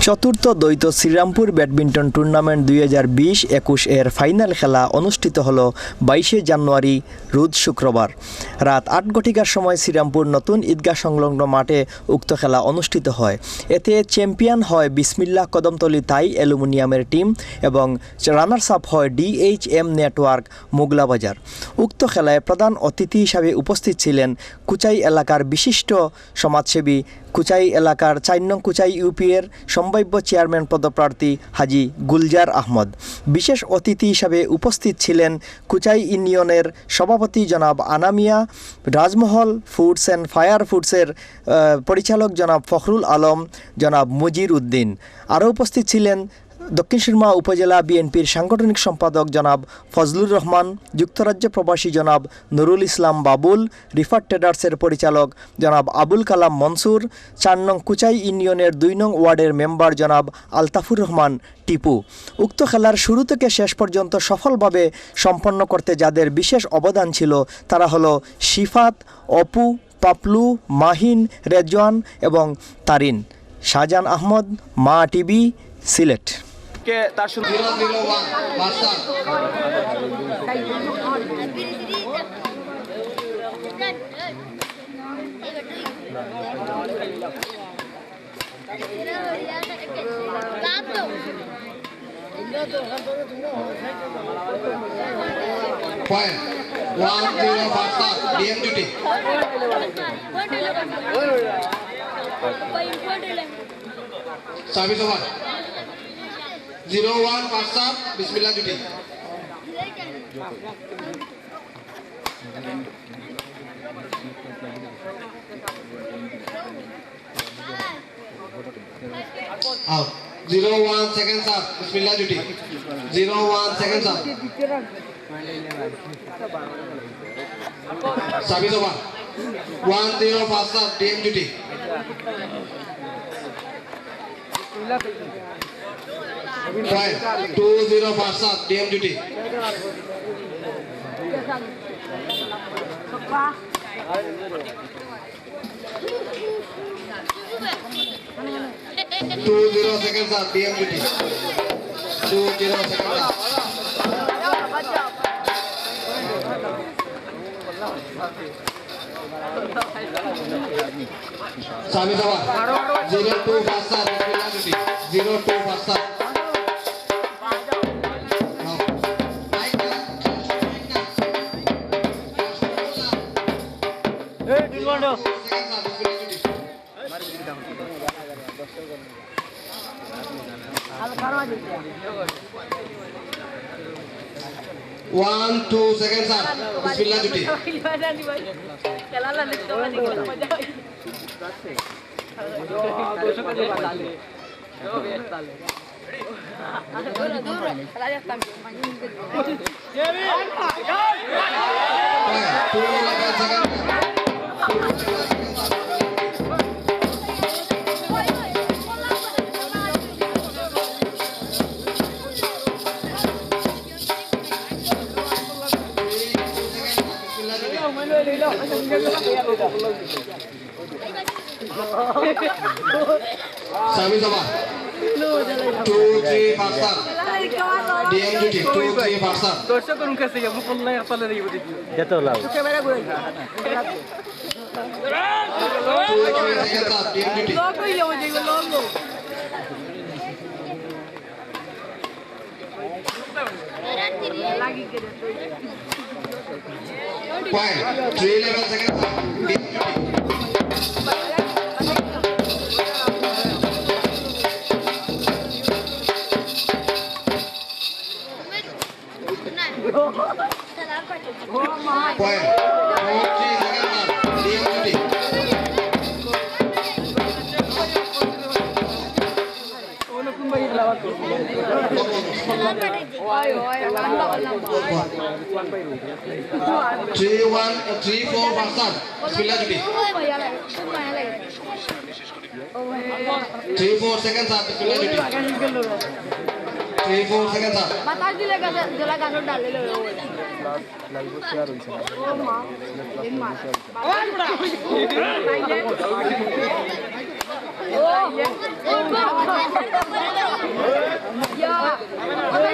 চতুর্থ দ্বৈত Serampore badminton tournament 2020-21 এর ফাইনাল খেলা অনুষ্ঠিত হলো 22 জানুয়ারি রোজ শুক্রবার রাত 8 ঘটিকার সময় শ্রীরামপুর নতুন ঈদগাহ সংলগ্ন মাঠে উক্ত খেলা অনুষ্ঠিত হয়। এতে চ্যাম্পিয়ন হয় বিসমিল্লাহ কদমতলী তাই অ্যালুমিনিয়ামের টিম এবং রানার্স আপ হয় DHM নেটওয়ার্ক মোগলাবাজার। উক্ত খেলায় প্রধান অতিথি হিসাবে উপস্থিত ছিলেন কুচাই এলাকার বিশিষ্ট সমাজসেবী কুচাই এলাকার 4 নং কুচাই ইউপিএর সম্ভাব্য চেয়ারম্যান পদপ্রার্থী হাজি গুলজার আহমদ। বিশেষ অতিথি হিসাবে উপস্থিত ছিলেন কুচাই ইউনিয়নের সভাপতি জনাব আনামিয়া, রাজমহল ফুডস অ্যান্ড ফায়ার ফুডসের পরিচালক জনাব ফখরুল আলম, জনাব মুজির উদ্দিন। আরও উপস্থিত ছিলেন দক্ষিণ সুরমা উপজেলা বিএনপির সাংগঠনিক সম্পাদক জনাব ফজলুর রহমান, যুক্তরাজ্য প্রবাসী জনাব নুরুল ইসলাম বাবুল, রিফার ট্রেডার্সের পরিচালক জনাব আবুল কালাম মনসুর, 4 নং কুচাই ইউনিয়নের 2 নং ওয়ার্ডের মেম্বার জনাব আলতাফুর রহমান টিপু। উক্ত খেলার শুরু থেকে শেষ পর্যন্ত সফলভাবে সম্পন্ন করতে যাদের বিশেষ অবদান ছিল তারা হলো শিফাত, অপু, পাপলু, মাহিন, রেজওয়ান এবং তারিন। শাহজাহান আহমদ, মা টিভি, সিলেট। তার শুরু 001 master point 10 master DM duty service over 01 master বিসমিল্লাহ duty out 01 seconds up bismillah duty 01 seconds up service over 10 faster DM duty right 20 faster DM duty 20 seconds up DM duty 20 seconds up service over 02 faster bismillah duty 02 faster One, 2 seconds up. Bismillah duty. Service over 2-3 faster DM duty 2-3 faster দর্শক করুন কাছে যাব পল্লাই আসলে দেব দেখি যেতে লাও camera করে 2-3 seconds up DM duty lock হই যাবে যেগুলো লক লাগি করে point 311 seconds up DM duty point 4-3 seconds up DM duty YONO কোন ভাই লাওয়া তো ওই ওই আল্লাহ আল্লাহ 3-4 faster bismillah duty 3-4 seconds up bismillah duty 3-4 seconds up बता दिले का जला गानो डाले लो लाइव शेयर होइছে ओ मां दिन मां আওয়াজ বড়া ओ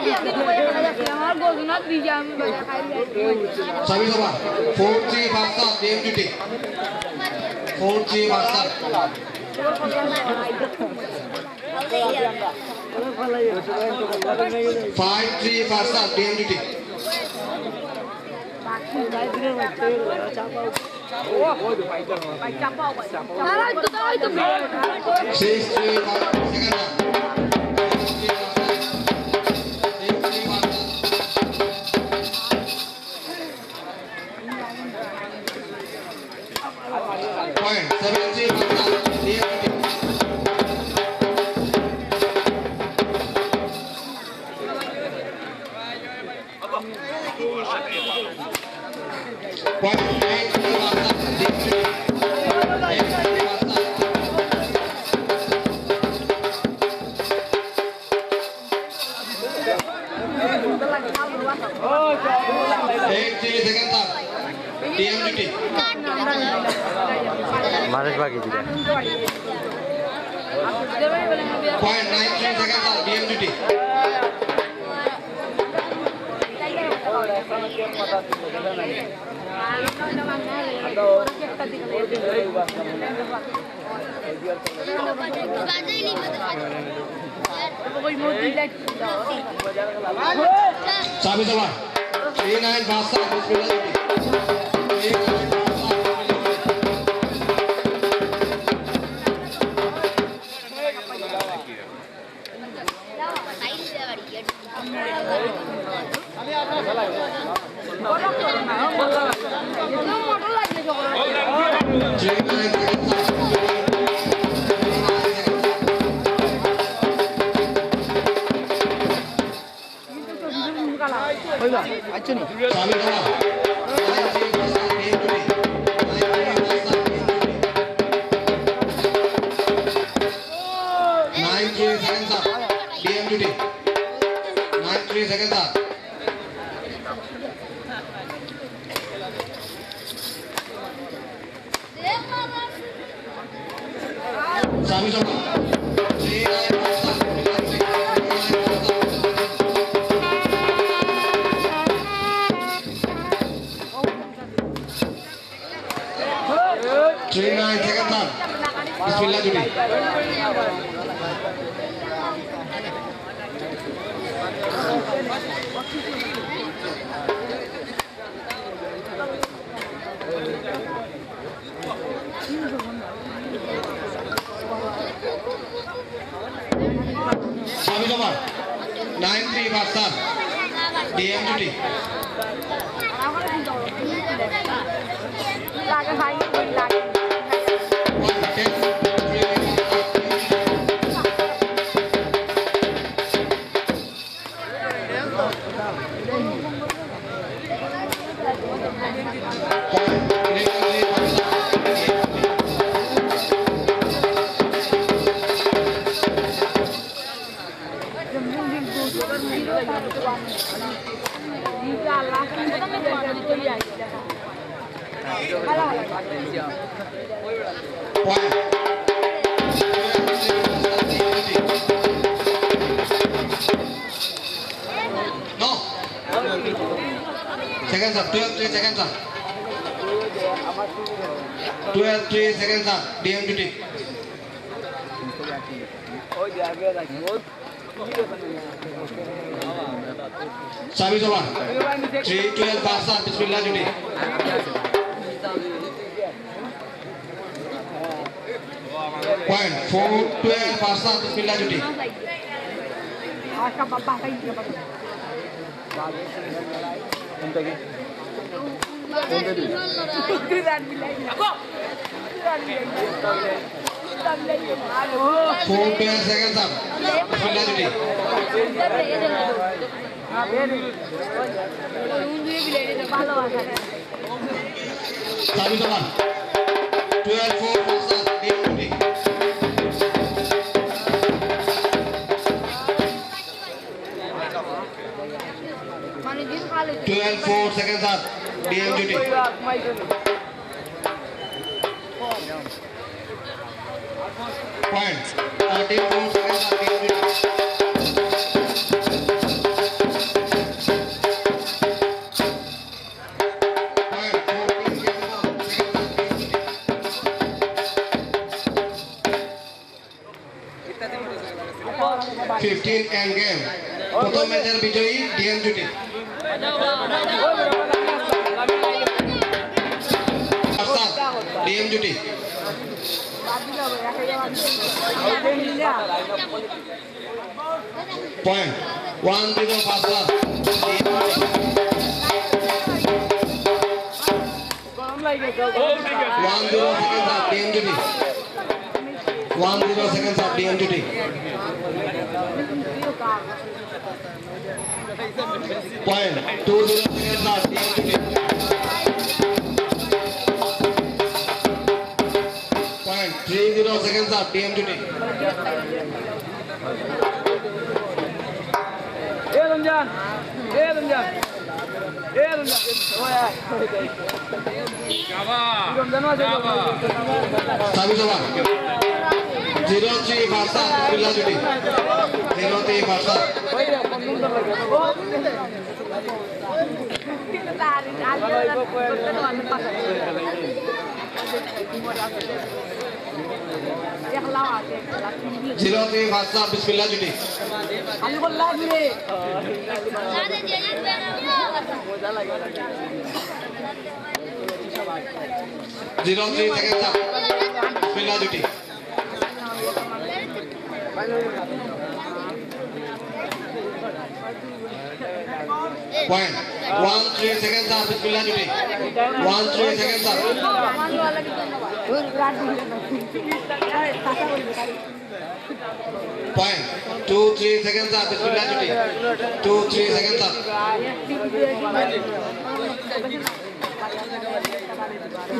আমার গোজনা দিয়ে আমি বাজা খাই Service over. 4-3 Barca, game duty. 4-3 Barca. 5-3 Barca, game duty. তারা তো তাই তো 6-3 Barca, second half. 6-3 Barca. Point 7-3 Barca, game duty. Point 8-3 Barca, game duty. 8-3 Barca. Second half. DM duty. মানুষ বাকি দিলে Point 9-3 second half. DM duty. Service over. 3-9 Barca. Bismillah duty. 3-9 Barca. Motor লাগবে সকল 3-9 second half. Service over. 9-3 Barca. Game duty. 9-3 second half. DM duty. 9-3 second half. Service over. 3-9 Barca. 3-9 second half. Bismillah duty. Service over. 9-3 Barca. DM duty. লাগে ভাই লাগে 12-3 seconds up. 12-3 seconds up. DM duty. Service over. 3-12 Barca. Bismillah duty. Point 4-12 Barca. Bismillah duty. Four 12 seconds up. Bismillah duty. Service over. 12-4 Barca. DM duty. মানে দিন খালি 12-4 seconds up. DM duty. Point 13-4 seconds up. DM duty. 15 and game. প্রথম ম্যাচের বিজয়ী DM জুটি। DM জুটি। Point 1-0 first class. 1-0 second half DM জুটি। 1-0 second half DM জুটি। Point 2-0 seconds left. DM Juti. Point 3-0 seconds left. DM Juti. Ramadan. Ramadan. Ramadan. Oh ya. Sabit over. 0-3 Barca. Villa Juti. 0-3 Barca. Zero three Barca. Bismillah Juti. Zero three seconds up. Bismillah Juti. Point 1-3 seconds up. Bismillah Juti. 1-3 seconds up. Point 2-3 seconds up. Bismillah Juti. 2-3 seconds up.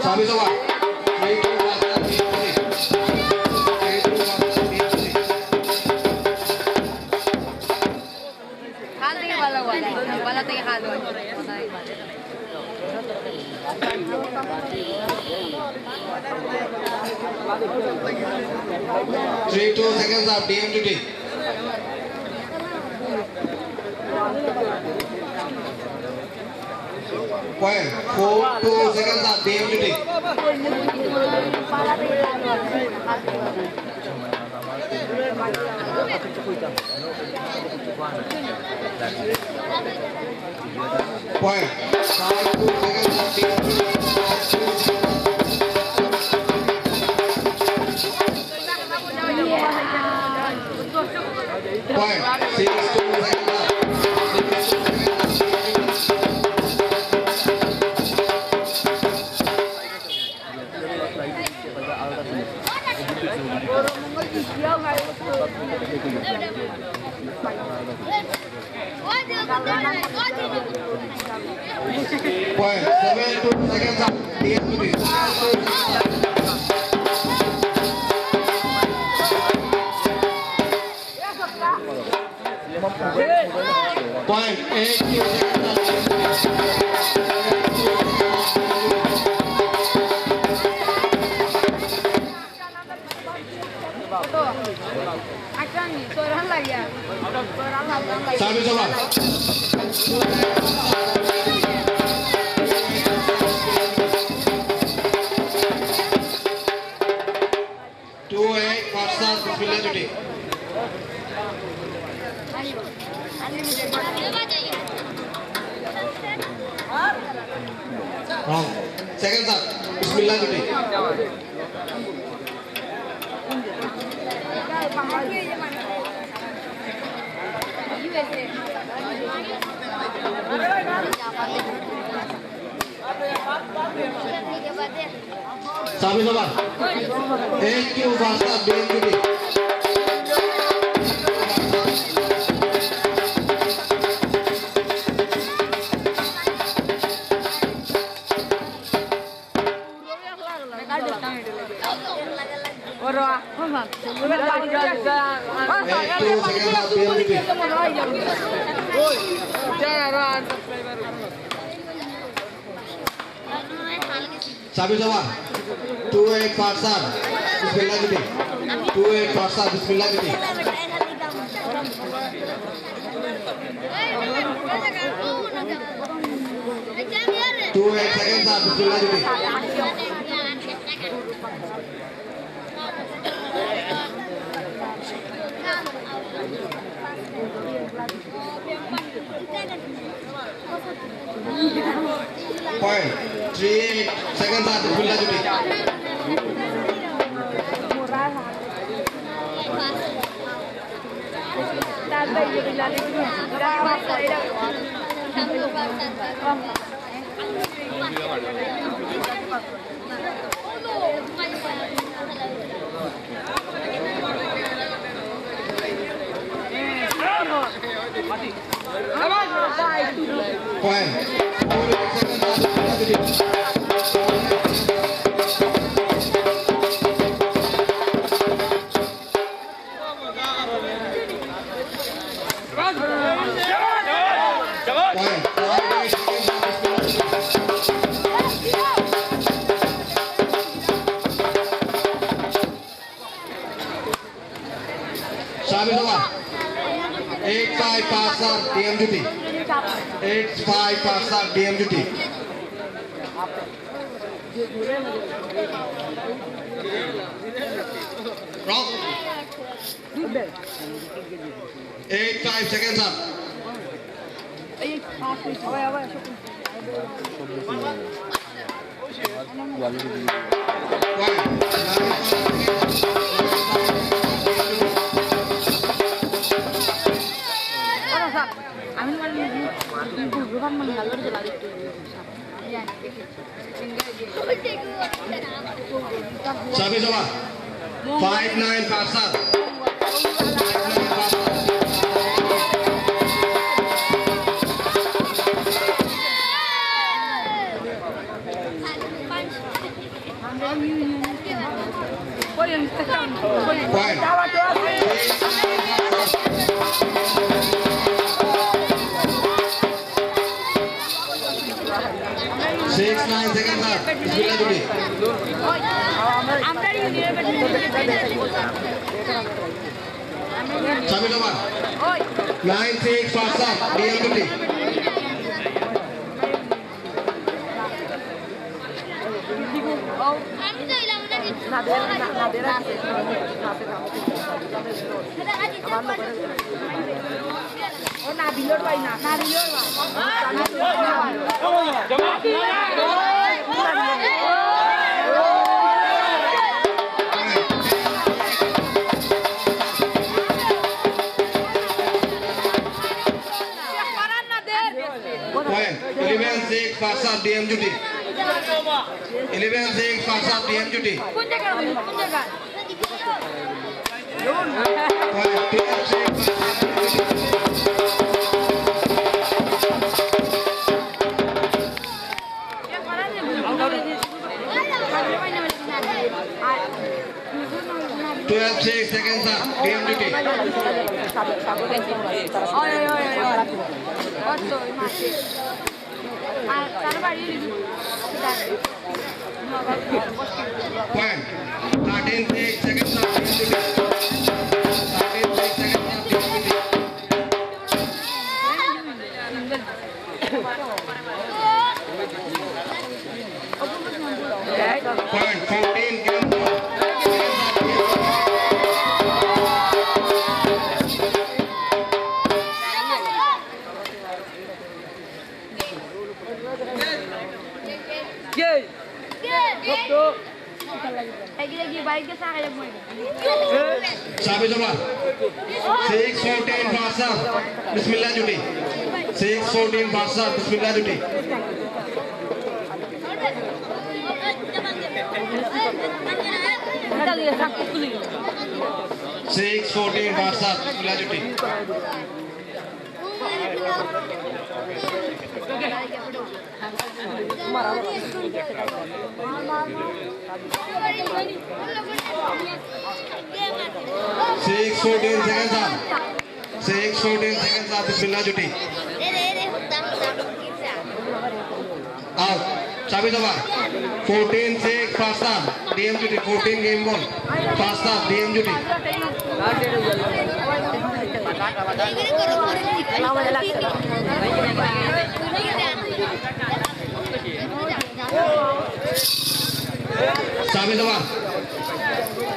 Service over. 3-2 Barca. Wala tayo halo. 3-2 seconds up. DM Juti. Point 4-2 seconds up. DM Juti. Point 5-2 seconds up. DM Juti. Point 6-2 seconds up. 6-2 seconds Point 7-2 seconds up. DM Juti. Point 8-2 seconds up. Service over. 2-8 Barca. Bismillah Juti. Wrong. Seconds up. Bismillah Juti. Service over. 8-2 Barca. DM Juti. Service over. 2-8 Barca. Bismillah Juti. 2-8 Barca. Bismillah Juti. 2-8 seconds up. Bismillah Juti. Point. 3 seconds up. Bismillah duty. Point. 4 seconds up. Bismillah duty. Point. 5 seconds up. Bismillah duty. Sabit over. 8-5 passer DM duty. 8-5 passer DM duty. Wrong. 8-5 seconds up. Sabit over. 5-9 passer. 5-9 passer. Point. 6-9 seconds up. Bismillah duty. Sabit over. 9-6 passer DM duty. Point. 11-6 passer DM duty. 11-6 passer DM duty. Point. 12-6 12-6 seconds up. DM duty. Point. 13-6 seconds up. DM duty. 13-6 seconds up. DM duty. Point. 14 game ball. Sabit over. 6-14 passer. Bismillah duty. 6-14 passer. Bismillah duty. 6-14 passer. Bismillah duty. Six 14 seconds up. 6-14 seconds up. Bismillah duty. Out. Sabit over. 14-6 passer. DM duty. 14 game ball. Passer. DM duty. Sabit over.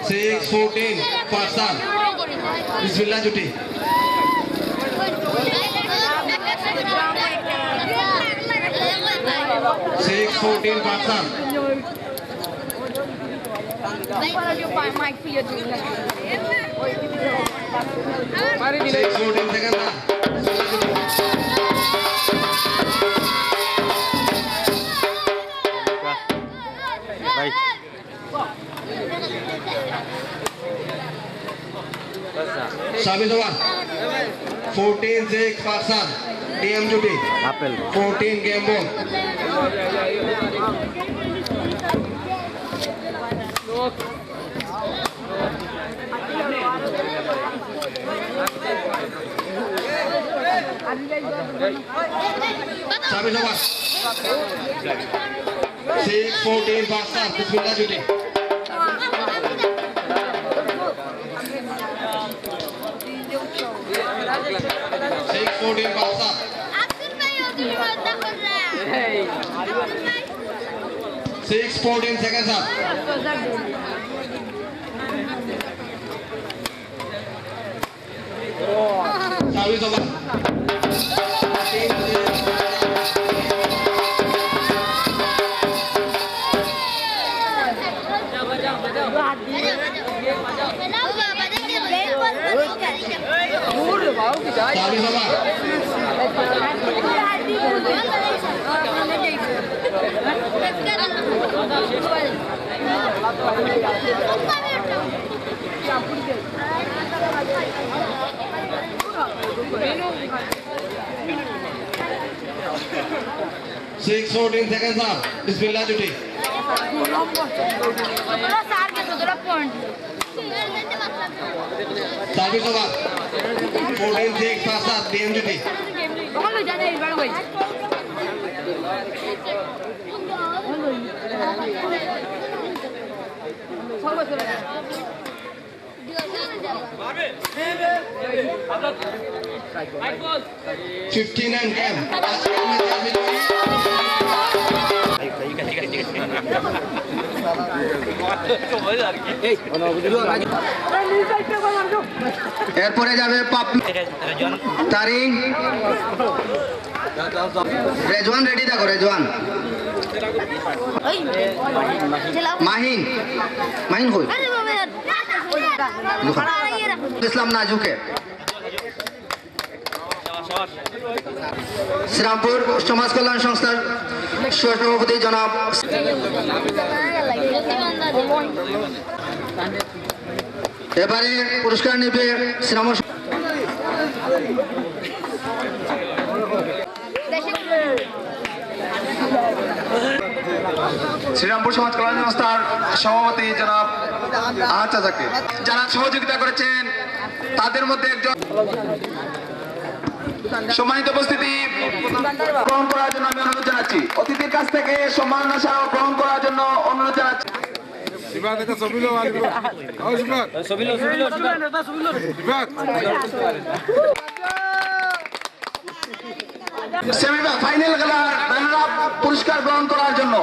6-14 passer. बिस्मिल्लाह जुटी 6-14 Pakistan Para yo pa mic pilih tu. 6-14 second ना साबित हुआ 14-6 Pakistan DM जुटी 14 game ball साबित हुआ 6-14 Pakistan बिस्मिल्लाह जुटी 6-14 Pakistan 6-14 seconds up साबित हुआ साबित हुआ Six 14 seconds up. Bismillah जुटी साबित हुआ 14-6 Pakistan DM जुटी Michael. 59 game এরপরে যাবে তারিং রেজওয়ান রেডি থাকো রেজওয়ান মাহিন মাহিন কই ইসলাম নাজুকে শ্রীরামপুর সমাজ কল্যাণ সংস্থার সভাপতি জনাব এবারে পুরস্কার নেবে শ্রীরামপুর শ্রীরামপুর সমাজ কল্যাণ সংস্থার সভাপতি জনাব আহাদ চাচাকে যারা সহযোগিতা করেছেন তাদের মধ্যে একজন সম্মানিত উপস্থিতি গ্রহণ করার জন্য আমি অনুরোধ জানাচ্ছি অতিথির কাছ থেকে সম্মাননা স্মারক গ্রহণ করার জন্য অনুরোধ জানাচ্ছি ফাইনাল খেলার পুরস্কার গ্রহণ করার জন্য